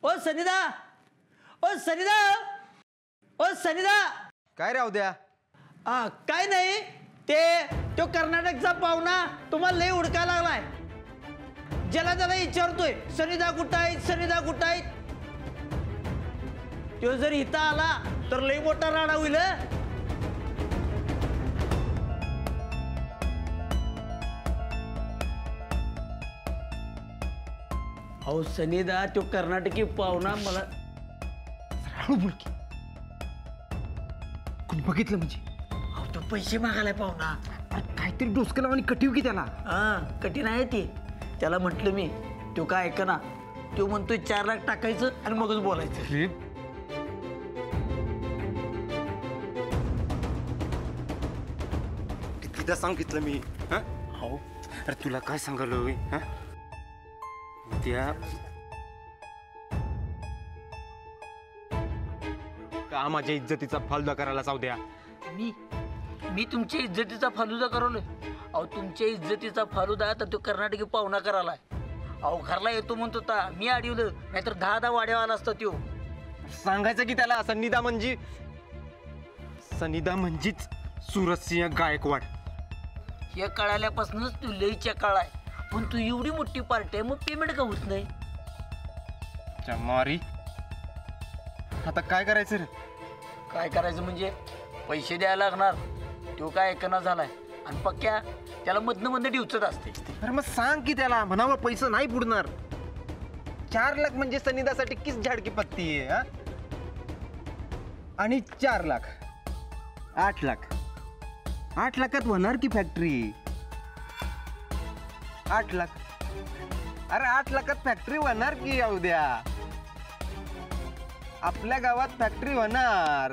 ओ सनिदा, ओ सनिदा, ओ सनिदा. काय राहू द्या? काय नाही, तो कर्नाटकचा पाहुणा तुम्हाला लय हुडकायला लागलाय. ज्याला त्याला विचारतोय सनिदा कुठं आहेत, सनिदा कुठं आहेत. तो जर इथं आला तर लय मोठा राडा होईल. अहो सनिदा, तो कर्नाटकी पाहुणा मला राहू बुडकी कोणी बघितलं म्हणजे? अहो तो पैसे मागायलाय पाहुणा. अरे काहीतरी डोसकं लावा आणि कटीव की त्याला. कठीण आहे ती. त्याला म्हटलं मी, तो काय ऐक ना, तो म्हणतोय 4 लाख टाकायचं आणि मगच बोलायचं. कितीदा सांगितलं मी. हो अरे तुला काय सांगालो त्या का माझ्या इज्जतीचा फालुदा करायला जाऊ द्या. मी तुमच्या इज्जतीचा फालुदा करवलोय. अहो तुमच्या इज्जतीचा फालुदा तर तो कर्नाटकी पाहुणा करायलाय. अहो घरला येतो म्हणत होता, मी अडवलं, नाहीतर 10 वाड्या आला असता त्यो. सांगायचं की त्याला सनिदा म्हणजीच सूरजसिंह गायकवाड. हे कळाल्यापासूनच तू लईच्या काळाय. पण तू एवढी मोठी पार्टी आहे, मग पेमेंट का होत नाही? मारी आता काय करायचं रे? काय करायचं म्हणजे पैसे द्यायला लागणार. तो काय ऐकना झालाय आणि पक्क्या त्याला मधनं डिवचत असते. अरे मग सांग की त्याला, म्हणावं पैसे नाही बुडणार. 4 लाख म्हणजे सनिदासाठी किस झाडकी पत्ती आहे. आणि 4 लाख 8 लाख 8 लाखात होणार की फॅक्टरी? 8 लाख, अरे 8 लाखात फॅक्टरी होणार की? उद्या आपल्या गावात फॅक्टरी होणार,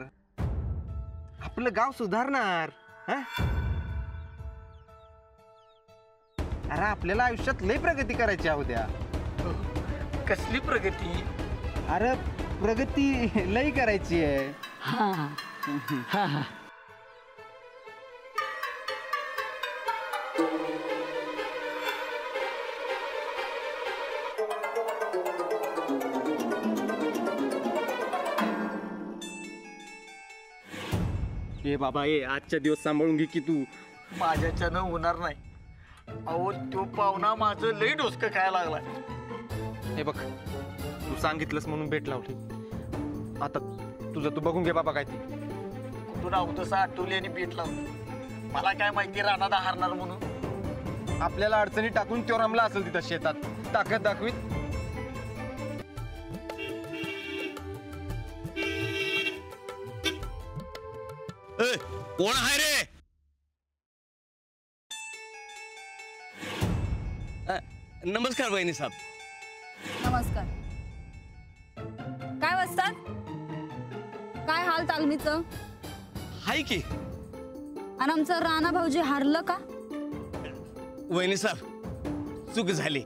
आपलं गाव सुधारणार. अरे आपल्याला आयुष्यात लय प्रगती करायची आहे उद्या. कसली प्रगती? अरे प्रगती लय करायची आहे. ए बाबा ए, आजच्या दिवस सांभाळून घे की तू. माझ्याच्यानं होणार नाही. अहो तो पाहुणा माझं लई डोसकं खायला लागलाय. हे बघ, तू सांगितलंस म्हणून भेट लावली. आता तुझं तू बघून घे बाबा. काय ते कुठून अवतसं आठवली आणि भेट लावली. मला काय माहिती रानादा हारणार म्हणून. आपल्याला अडचणी टाकून तो रमला असेल तिथं शेतात, ताकद दाखवीत. कोण आहे रे? नमस्कार बहिणी साहेब. नमस्कार. काय वाजतात? काय हाल तालमीचं? हाय की. आणि आमचं राणा भाऊजी हारलं का? वहिनी साहेब चूक झाली.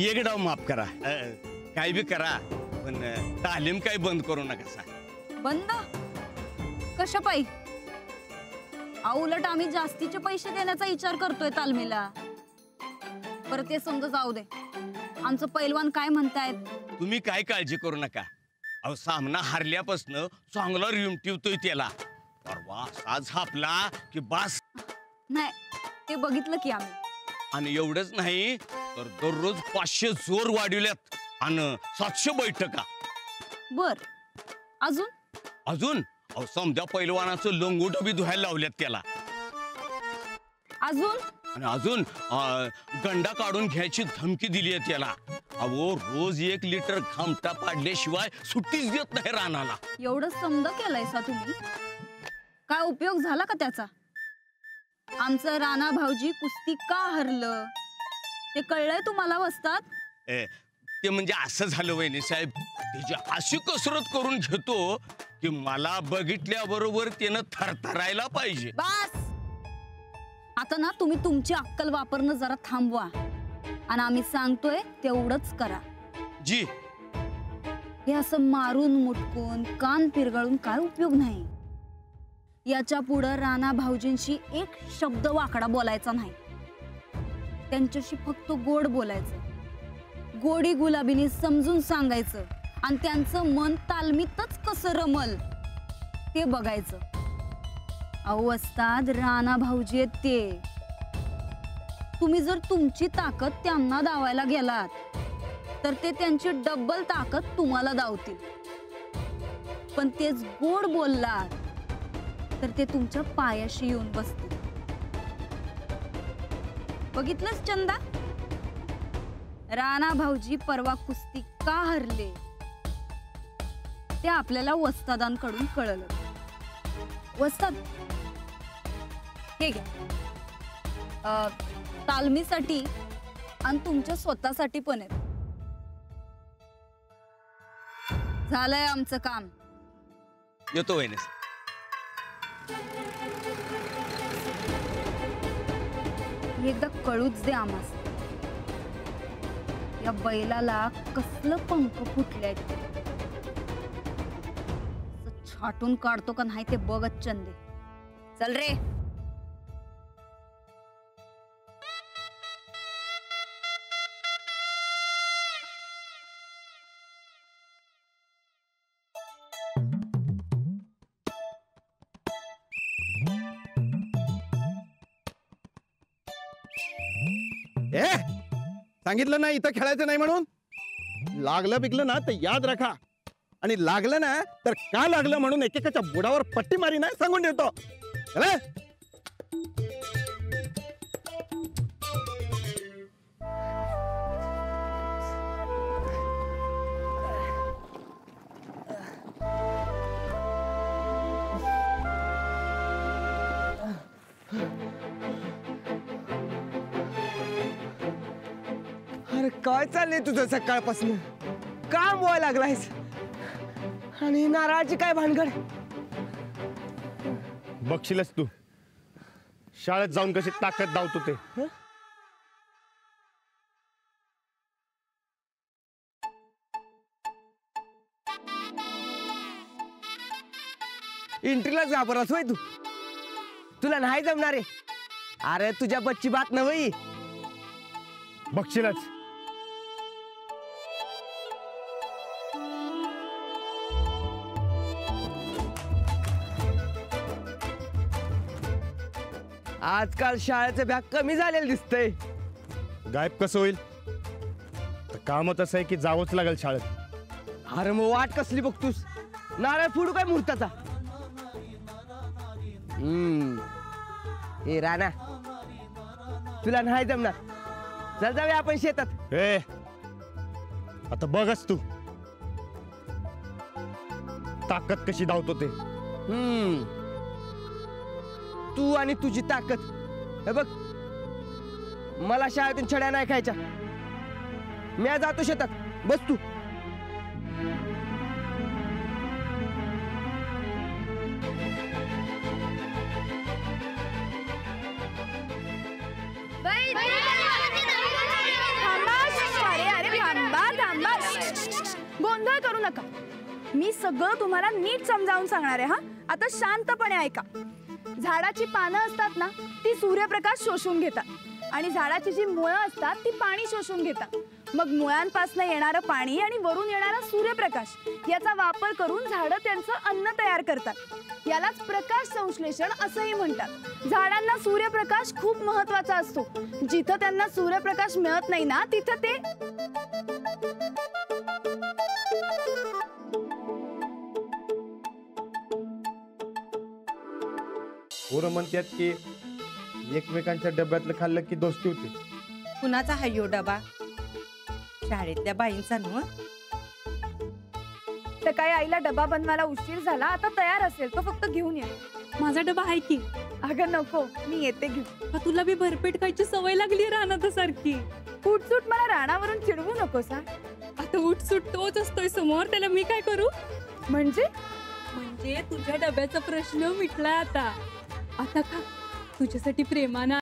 एक डाव माफ करा. काय बी करा, पण तालीम काय बंद करू नका. बंद कशा पायी? उलट आम्ही जास्तीचे पैसे देण्याचा विचार करतोय तालमीला. बरं ते समजा जाऊ दे. आमचं पैलवान काय म्हणतायत? तुम्ही काय काळजी करू नका. अहो सामना हारल्यापासून चांगला रिम ठेवतोय त्याला. परवा आज आपला की बास नाही, ते बघितलं की आम्ही. आणि एवढंच नाही तर दररोज 500 जोर वाढवल्यात आणि 700 बैठका. बर अजून? अजून अहो समजा पैलवानाचं लंगोट बी धुवायला लावल्यात त्याला. अजून? आणि अजून गंडा काढून घ्यायची धमकी दिली आहे त्याला. अहो रोज 1 लिटर घामटा पाडल्याशिवाय सुट्टीच देत नाही रानाला. एवढं समज केलंयसा तुम्ही? काय उपयोग झाला का त्याचा? आमचं राणा भाऊजी कुस्ती का हरलं ते कळलंय तुम्हाला वस्तात? ते म्हणजे असं झालं वहिनी साहेब, त्याची अशी कसरत करून घेतो की मला बघितल्याबरोबर त्यानं थरथरायला पाहिजे. बस आता ना तुम्ही तुमची अक्कल वापरणं जरा थांबवा आणि आम्ही सांगतोय तेवढंच करा. जी. हे असं मारून मुटकून कान पिरगळून काय उपयोग नाही. याच्या पुढं राणा भाऊजींशी एक शब्द वाकडा बोलायचा नाही. त्यांच्याशी फक्त गोड बोलायचं, गोडी गुलाबीने समजून सांगायचं आणि त्यांचं मन तालमीतच कसं रमल ते बघायचं. अहो वस्ताद, राणा भाऊजी आहेत ते. तुम्ही जर तुमची ताकद त्यांना दावायला गेलात तर ते त्यांची डबल ताकद तुम्हाला दावतील. पण तेच गोड बोललात तर ते तुमच्या पायाशी येऊन बसतील. बघितलंस चंदा, राणा भाऊजी परवा कुस्ती का हरले ते आपल्याला वस्तादांकडून कळलं. वस्ताद, हे घ्या, तालमीसाठी आणि तुमच्या स्वतःसाठी पण आहे. झालंय आमचं काम. येतो वहिनी. एकदा कळूच दे आम्हास, या बैलाला कसलं पंख फुटलंय ते. छाटून काढतो का नाही ते बघत चंदे. चल रे. सांगितलं ना इथं खेळायचं नाही म्हणून. लागलं बिगलं ना तर याद राखा, आणि लागलं ना तर का लागलं म्हणून एकेकाच्या बुडावर पट्टी मारी नाही सांगून देतो. अरे काय चाललंय तुझं सकाळपासून? काम व्हायला लागलायस आणि नारळाची काय भानगड? बघशीलच तू शाळेत जाऊन कशी ताकद दावतो ते. इंटरव्ह्यूलाच घाबरलास होय तू? तुला नाही जमणार आहे. अरे तुझ्या बच्ची बात नव्हे. बघशीलच. आजकाल शाळेचं बॅग कमी झालेलं दिसतंय. गायब कसं होईल? तर कामच असं आहे की जावंच लागेल शाळेत. अरे मग वाट कसली बघतोस? नारळ फोडू काय मुहूर्ताचा? ए राणा, तुला नाही जमणार. चल जाऊया आपण शेतात. ए आता बघच तू ताकद कशी धावतो ते. तू आणि तुझी ताकद. हे बघ, मला शाळेतून छड्या नाही खायच्या. मी जातो शेतात. बस तू. गोंधळ करू नका. मी सगळं तुम्हाला नीट समजावून सांगणार आहे. हा, आता शांतपणे ऐका. झाडाची पानं असतात ना, ती सूर्यप्रकाश शोषून घेतात आणि झाडाची जी मुळं असतात ती पाणी शोषून घेतात. मग मुळांपासून येणारं पाणी आणि वरून येणारा सूर्यप्रकाश याचा वापर करून झाडं त्यांचं अन्न तयार करतात. यालाच प्रकाश संश्लेषण असंही म्हणतात. झाडांना सूर्यप्रकाश खूप महत्वाचा असतो. जिथं त्यांना सूर्यप्रकाश मिळत नाही ना, तिथं ते पोरं म्हणतात की एकमेकांच्या डब्यातलं खाल्लं की दोस्ती होती. कुणाचा हायो डबा? शाळेतल्या बाईंचा नव्ह. सकाळी आईला डबा बनवायला उशीर झाला. आता तयार असेल तो फक्त घेऊन ये. माझा डबा आहे की? अगं नको, मी येते घेऊन. तुला बी भरपेट खायची सवय लागली रानात सारखी. उठसूट मला रानावरून चिडवू नकोस. आता उठसूट तोच असतोय समोर, त्याला मी काय करू? म्हणजे तुझ्या डब्याचा प्रश्न मिटलाय आता. आता का तुझ्यासाठी प्रेमानं